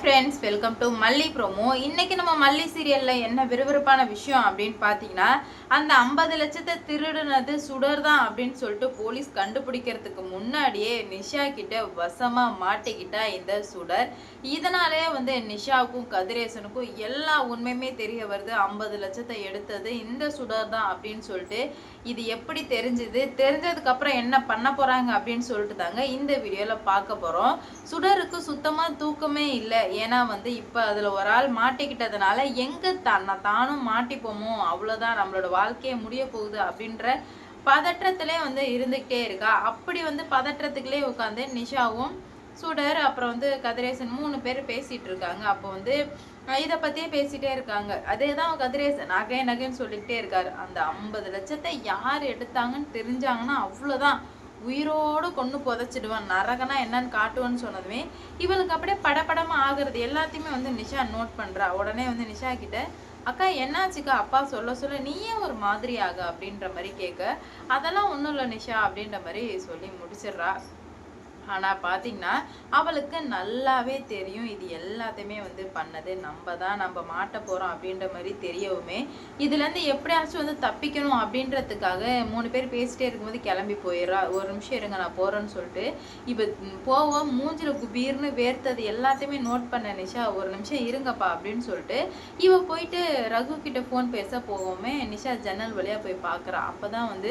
Friends, welcome to மல்லி promo. இன்னைக்கு நம்ம மல்லி சீரியல்ல என்ன விறுவிறுப்பான விஷயம் அப்படின்னு பார்த்தீங்கன்னா, அந்த 50 லட்சத்தை திருடுனது சுடர் தான் அப்படின்னு சொல்லிட்டு போலீஸ் கண்டுபிடிக்கிறதுக்கு முன்னாடியே நிஷா கிட்ட வசமா மாட்டிக்கிட்டா இந்த சுடர். இதனாலே நிஷாவுக்கும் கதிரேசனுக்கும் எல்லா உண்மையுமே தெரிய வருது. 50 லட்சத்தை எடுத்தது இந்த சுடர் தான் அப்படின்னு சொல்லிட்டு. இது எப்படி தெரிஞ்சது, தெரிஞ்சதுக்கு அப்புறம் என்ன பண்ண போறாங்க அப்படின்னு சொல்லிட்டு தாங்க இந்த வீடியோல பார்க்க போறோம். சுடருக்கு சுத்தமா தூக்கமே இல்லை. ஏன்னா இப்ப அதுல ஒரு ஆள் மாட்டிக்கிட்டதுனால எங்க தானும் மாட்டிப்போமோ, அவ்வளவுதான், நம்மளோட வாழ்க்கையே முடிய போகுது அப்படின்ற பதற்றத்திலே இருந்துகிட்டே இருக்கா. அப்படி பதற்றத்துக்குள்ளே உட்காந்து நிஷாவும் சுடர் அப்புறம் கதிரேசன் 3 பேர் பேசிட்டு இருக்காங்க. அப்போ இதை பத்தியே பேசிட்டே இருக்காங்க. அதேதான் கதிரேசன் நகைன்னு சொல்லிக்கிட்டே இருக்காரு. அந்த 50 லட்சத்தை யார் எடுத்தாங்கன்னு தெரிஞ்சாங்கன்னா அவ்வளவுதான், உயிரோடு கொண்டு புதைச்சிடுவான், நரகனா என்னன்னு காட்டுவான்னு சொன்னதுமே இவளுக்கு அப்படியே படப்படமா ஆகுறது எல்லாத்தையுமே நிஷா நோட் பண்றா. உடனே நிஷா கிட்ட, அக்கா என்னாச்சுக்கா, அப்பா சொல்ல நீயே ஒரு மாதிரி ஆக அப்படின்ற மாதிரி கேட்க, அதெல்லாம் ஒன்றும் இல்லை நிஷா அப்படின்ற மாதிரி சொல்லி முடிச்சிடுறா. ஆனா பாத்தீங்கன்னா அவளுக்கு நல்லாவே தெரியும் இது எல்லாத்தையுமே பண்ணது நம்ம மாட்ட போறோம் அப்படின்ற மாதிரி தெரியவுமே இதுல இருந்து எப்படியாச்சும் தப்பிக்கணும் அப்படின்றதுக்காக 3 பேர் பேசிட்டே இருக்கும்போது கிளம்பி போயிடுறா. ஒரு நிமிஷம் இருங்க நான் போறேன்னு சொல்லிட்டு இப்ப போவ மூஞ்சில குபீர்னு வேர்த்தது எல்லாத்தையுமே நோட் பண்ண நிஷா, ஒரு நிமிஷம் இருங்கப்பா அப்படின்னு சொல்லிட்டு இவ போயிட்டு ரகு கிட்ட போன் பேச போவோமே நிஷா ஜன்னல் வழியா போய் பாக்குறா. அப்பதான்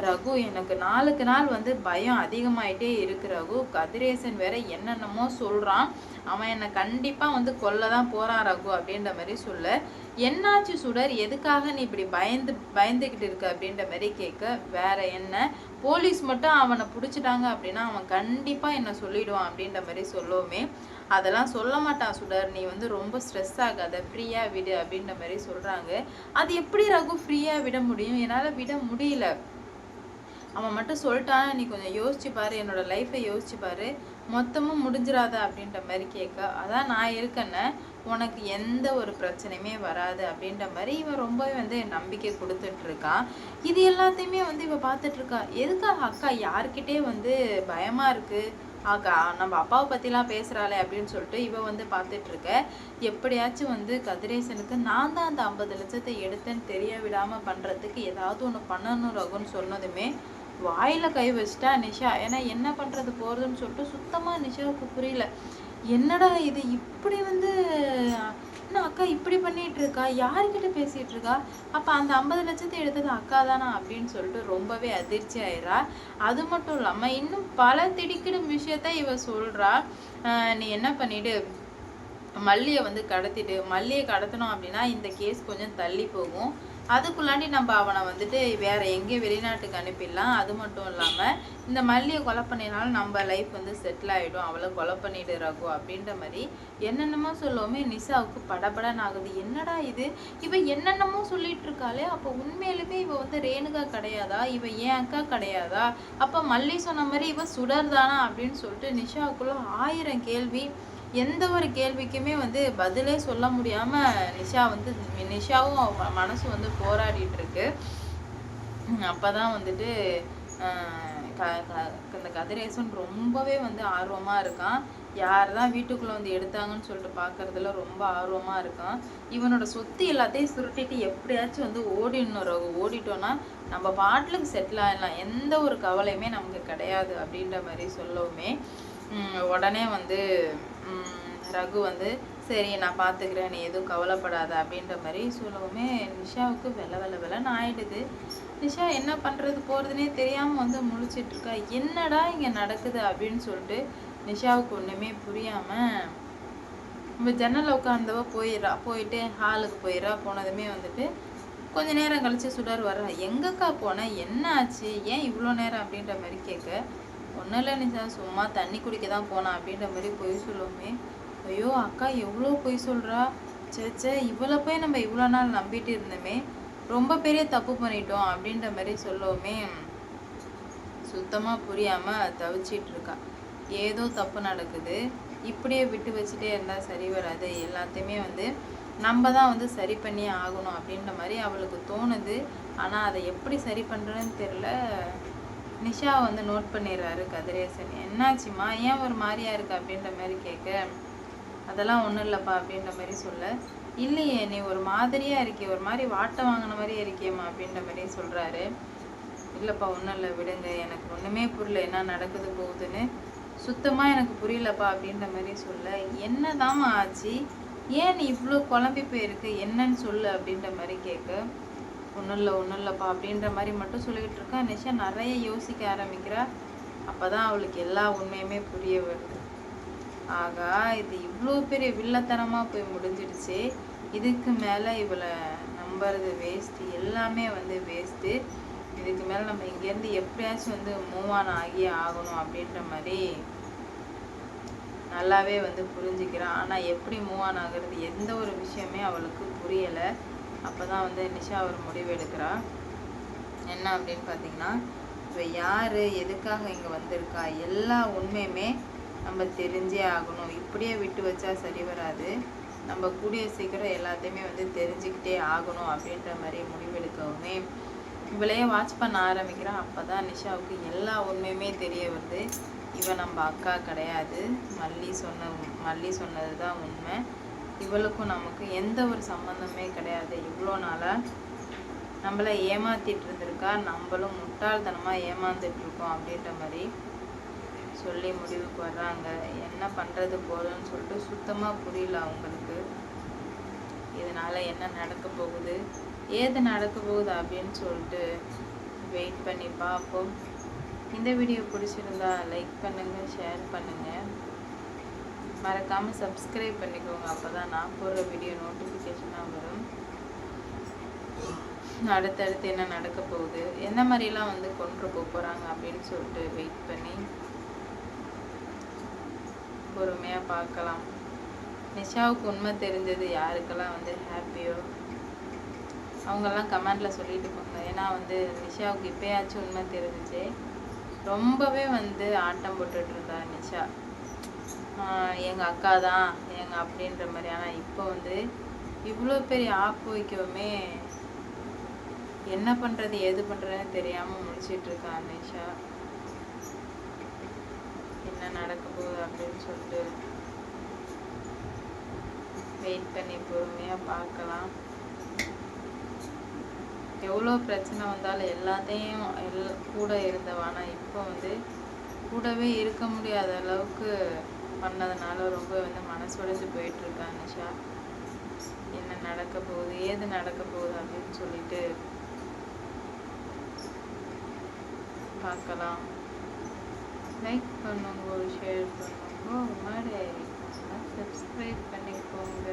ரகு, எனக்கு நாளுக்கு நாள் பயம் அதிகமாயிட்டே இருக்கு ரகு, கதிரேசன் வேற என்னென்னமோ சொல்றான், அவன் என்ன கண்டிப்பா கொல்லதான் போறான் ரகு அப்படின்ற மாதிரி சொல்ல, என்னாச்சு சுடர், எதுக்காக நீ இப்படி பயந்துகிட்டு இருக்க அப்படின்ற மாதிரி கேட்க, வேற என்ன, போலீஸ் மட்டும் அவனை பிடிச்சிட்டாங்க அப்படின்னா அவன் கண்டிப்பா என்ன சொல்லிடுவான் அப்படின்ற மாதிரி சொல்லவுமே, அதெல்லாம் சொல்ல மாட்டான் சுடர், நீ ரொம்ப ஸ்ட்ரெஸ் ஆகாத, ஃப்ரீயா விடு அப்படின்ற மாதிரி சொல்றாங்க. அது எப்படி ரகு ஃப்ரீயா விட முடியும், என்னால விட முடியல, அவன் மட்டும் சொல்லிட்டான், நீ கொஞ்சம் யோசிச்சு பாரு, என்னோட லைஃப்பை யோசிச்சு பாரு, மொத்தமும் முடிஞ்சிடாத அப்படின்ற மாதிரி கேட்க, அதான் நான் இருக்கேன்னு, உனக்கு எந்த ஒரு பிரச்சனையுமே வராது அப்படின்ற மாதிரி இவன் ரொம்பவே நம்பிக்கை கொடுத்துட்டு இருக்கான். இது எல்லாத்தையுமே இவ பார்த்துட்டு இருக்கா. எதுக்காக அக்கா யார்கிட்டே பயமா இருக்கு, அக்கா நம்ம அப்பாவை பற்றிலாம் பேசுகிறாளே அப்படின்னு சொல்லிட்டு இவ பார்த்துட்டு இருக்க. எப்படியாச்சும் கதிரேசனுக்கு நான் தான் அந்த 50 லட்சத்தை எடுத்தேன்னு தெரிய விடாமல் பண்ணுறதுக்கு ஏதாவது ஒன்று பண்ணணும் ரகுன்னு சொன்னதுமே வாயில கை வச்சிட்டா நிஷா. ஏன்னா என்ன பண்ணுறது போகிறதுன்னு சொல்லிட்டு சுத்தமாக நிஷாவுக்கு புரியல. என்னடா இது இப்படி என்ன அக்கா இப்படி பண்ணிட்டு இருக்கா, யாருக்கிட்ட பேசிட்டு இருக்கா, அப்ப அந்த 50 லட்சத்தை எடுத்தது அக்கா தானா அப்படின்னு சொல்லிட்டு ரொம்பவே அதிர்ச்சி ஆயிடுறா. அது மட்டும் இல்லாம இன்னும் பல திடுக்கிடும் விஷயத்த இவ சொல்றா. நீ என்ன பண்ணிடு, மல்லியை கடத்திட்டு, மல்லியை கடத்தணும் அப்படின்னா இந்த கேஸ் கொஞ்சம் தள்ளி போகும், அதுக்குள்ளாண்டி நம்ம அவனை வேற எங்கேயும் வெளிநாட்டுக்கு அனுப்பிடலாம். அது மட்டும் இல்லாமல் இந்த மல்லியை கொலை பண்ணினாலும் நம்ம லைஃப் செட்டில் ஆகிடும், அவளை கொலை பண்ணிடு ரகு அப்படின்ற மாதிரி என்னென்னமோ சொல்லவுமே நிஷாவுக்கு படபடன்னு ஆகுது. என்னடா இது, இவ என்னென்னமோ சொல்லிட்டு இருக்காளே, அப்போ உண்மையிலுமே இவ ரேணுகா கிடையாதா, இவ ஏன் அக்கா கிடையாதா, அப்போ மல்லி சொன்ன மாதிரி இவ சுடர் தானா அப்படின்னு சொல்லிட்டு நிஷாவுக்குள்ள 1000 கேள்வி. எந்த ஒரு கேள்விக்குமே பதிலே சொல்ல முடியாம நிஷாவும் மனசு போராடிட்டு இருக்கு. அப்பதான் இந்த கதிரேசன் ரொம்பவே ஆர்வமா இருக்கான். யார்தான் வீட்டுக்குள்ள எடுத்தாங்கன்னு சொல்லிட்டு பாக்குறதுல ரொம்ப ஆர்வமா இருக்கான். இவனோட சொத்து எல்லாத்தையும் சுருட்டிட்டு எப்படியாச்சும் ஓடிடணும், ஓடிட்டோம்னா நம்ம பாட்டுக்கு செட்டில் ஆயிடலாம், எந்த ஒரு கவலையுமே நமக்கு கிடையாது அப்படின்ற மாதிரி சொல்லவுமே உடனே ரகு சரி நான் பார்த்துக்கிறேன், நீ எதுவும் கவலைப்படாத அப்படின்ற மாதிரி சொல்லவுமே நிஷாவுக்கு வெள்ளன்னு ஆயிடுது. நிஷா என்ன பண்ணுறது போகிறதுனே தெரியாமல் முழிச்சிட்டு இருக்கா. என்னடா இங்கே நடக்குது அப்படின்னு சொல்லிட்டு நிஷாவுக்கு ஒன்றுமே புரியாமல் நம்ம ஜன்னலில் உட்காந்தவ போயிட்டு ஹாலுக்கு போயிடுறா. போனதுமே கொஞ்ச நேரம் கழிச்சு சுடர் வர்றா. எங்கக்கா போன, என்ன ஆச்சு, ஏன் இவ்வளோ நேரம் அப்படின்ற மாதிரி கேட்க, ஒன்றும் இல்லை நிஷா, சும்மா தண்ணி குடிக்க தான் போனா அப்படின்ற மாதிரி பொய் சொல்லுவோமே. ஐயோ அக்கா எவ்வளோ பொய் சொல்கிறா, சேச்சே இவ்வளோ போய் நம்ம இவ்வளோ நாள் நம்பிட்டு இருந்தோமே, ரொம்ப பெரிய தப்பு பண்ணிட்டோம் அப்படின்ற மாதிரி சொல்லவுமே சுத்தமாக புரியாமல் தவிச்சிட்டு இருக்கா. ஏதோ தப்பு நடக்குது, இப்படியே விட்டு வச்சுட்டே இருந்தால் சரி வராது, எல்லாத்தையுமே நம்ம தான் சரி பண்ணி ஆகணும் அப்படின்ற மாதிரி அவளுக்கு தோணுது. ஆனால் அதை எப்படி சரி பண்ணுறதுன்னு தெரில. நிஷா நோட் பண்ணிடுறாரு கதிரேசன். என்னாச்சுமா, ஏன் ஒரு மாதிரியா இருக்கு அப்படின்ற மாதிரி கேட்க, அதெல்லாம் ஒன்றும் இல்லைப்பா அப்படின்ற மாதிரி சொல்ல, இல்லையே நீ ஒரு மாதிரியாக இருக்கிய, ஒரு மாதிரி வாட்டை வாங்கின மாதிரியே இருக்கியம்மா அப்படின்ற மாதிரி சொல்கிறாரு. இல்லைப்பா ஒன்றும் இல்லை விடுங்க, எனக்கு ஒன்றுமே புரியல என்ன நடக்குது போகுதுன்னு சுத்தமாக எனக்கு புரியலப்பா அப்படின்ற மாதிரி சொல்ல, என்னதாம்மா ஆச்சு, ஏன் நீ இவ்வளோ குழம்பி போயிருக்கு, என்னன்னு சொல்லு அப்படின்ற மாதிரி கேட்க, ஒன்றும் இல்லைப்பா அப்படின்ற மாதிரி மட்டும் சொல்லிக்கிட்டு இருக்கா. நிஷா நிறைய யோசிக்க ஆரம்பிக்கிறா. அப்போ தான் அவளுக்கு எல்லா உண்மையுமே புரிய வருது. ஆகா, இது இவ்வளோ பெரிய வில்லத்தனமாக போய் முடிஞ்சிடுச்சு, இதுக்கு மேலே இவளை நம்புறது வேஸ்ட்டு, எல்லாமே வந்து வேஸ்ட்டு, இதுக்கு மேலே நம்ம இங்கேருந்து எப்படியாச்சும் வந்து மூவ் ஆன் ஆகியே ஆகணும் அப்படின்ற மாதிரி நல்லாவே வந்து புரிஞ்சுக்கிறான். ஆனால் எப்படி மூவ் ஆன் ஆகிறது எந்த ஒரு விஷயமே அவளுக்கு புரியலை. அப்போ தான் வந்து நிஷா ஒரு முடிவு எடுக்கிறா. என்ன அப்படின்னு பார்த்தீங்கன்னா, இப்போ யார் எதுக்காக இங்கே வந்திருக்கா எல்லா உண்மையுமே நம்ம தெரிஞ்சே ஆகணும். இப்படியே விட்டு வச்சா சரி வராது, நம்ம கூடிய சீக்கிரம் எல்லாத்தையுமே வந்து தெரிஞ்சுக்கிட்டே ஆகணும் அப்படின்ற மாதிரி முடிவெடுக்கவுமே இவளையே வாட்ச் பண்ண ஆரம்பிக்கிறான். அப்போ தான் நிஷாவுக்கு எல்லா உண்மையுமே தெரிய வருது. இவன் நம்ம அக்கா கிடையாது, மல்லி சொன்னது தான் உண்மை, இவளுக்கும் நமக்கு எந்த ஒரு சம்மந்தமே கிடையாது, இவ்வளோ நாளாக நம்மளை ஏமாத்திட்டு இருந்திருக்கா, நம்மளும் முட்டாள்தனமாக ஏமாந்துட்டு இருக்கோம் அப்படின்ற மாதிரி சொல்லி முடிவுக்கு வர்றாங்க. என்ன பண்ணுறது போதுன்னு சொல்லிட்டு சுத்தமாக புரியல அவங்களுக்கு. இதனால் என்ன நடக்க போகுது ஏது நடக்க போகுது அப்படின்னு சொல்லிட்டு வெயிட் பண்ணி பார்ப்போம். இந்த வீடியோ பிடிச்சிருந்தா லைக் பண்ணுங்கள், ஷேர் பண்ணுங்கள், மறக்காமல் சப்ஸ்கிரைப் பண்ணிக்கோங்க. அப்போ தான் நான் போடுற வீடியோ நோட்டிஃபிகேஷனாக வரும். அடுத்தடுத்து என்ன நடக்க போகுது, எந்த மாதிரிலாம் வந்து கொண்டு போகிறாங்க அப்படின்னு சொல்லிட்டு வெயிட் பண்ணி பொறுமையாக பார்க்கலாம். நிஷாவுக்கு உண்மை தெரிஞ்சது யாருக்கெல்லாம் வந்து ஹாப்பியோ அவங்கெல்லாம் கமெண்டில் சொல்லிட்டு போங்க. ஏன்னா வந்து நிஷாவுக்கு இப்போயாச்சும் உண்மை தெரிஞ்சிச்சு. ரொம்பவே வந்து ஆட்டம் போட்டுட்டு இருந்தா நிஷா, எங்கள் அக்கா தான் எங்கள் அப்படின்ற மாதிரி. ஆனால் இப்போ வந்து இவ்வளோ பெரிய ஆப்பு வைக்கவுமே என்ன பண்ணுறது ஏது பண்ணுறதுன்னு தெரியாமல் முடிச்சிட்ருக்கா நிஷா. என்ன நடக்க போகுது அப்படின்னு சொல்லிட்டு வெயிட் பண்ணி பொறுமையாக பார்க்கலாம். எவ்வளோ பிரச்சனை வந்தாலும் எல்லாத்தையும் கூட இருந்தவானா இப்போ வந்து கூடவே இருக்க முடியாத அளவுக்கு பண்ணதுனால ரொம்ப வந்து மனசுடைஞ்சு போயிட்டுருக்கா நிஷா. என்ன நடக்க போகுது ஏது நடக்க போகுது அப்படின்னு சொல்லிட்டு பார்க்கலாம். லைக் பண்ணுங்க, ஷேர் பண்ணுங்க, மறக்காம சப்ஸ்கிரைப் பண்ணிக்கோங்க.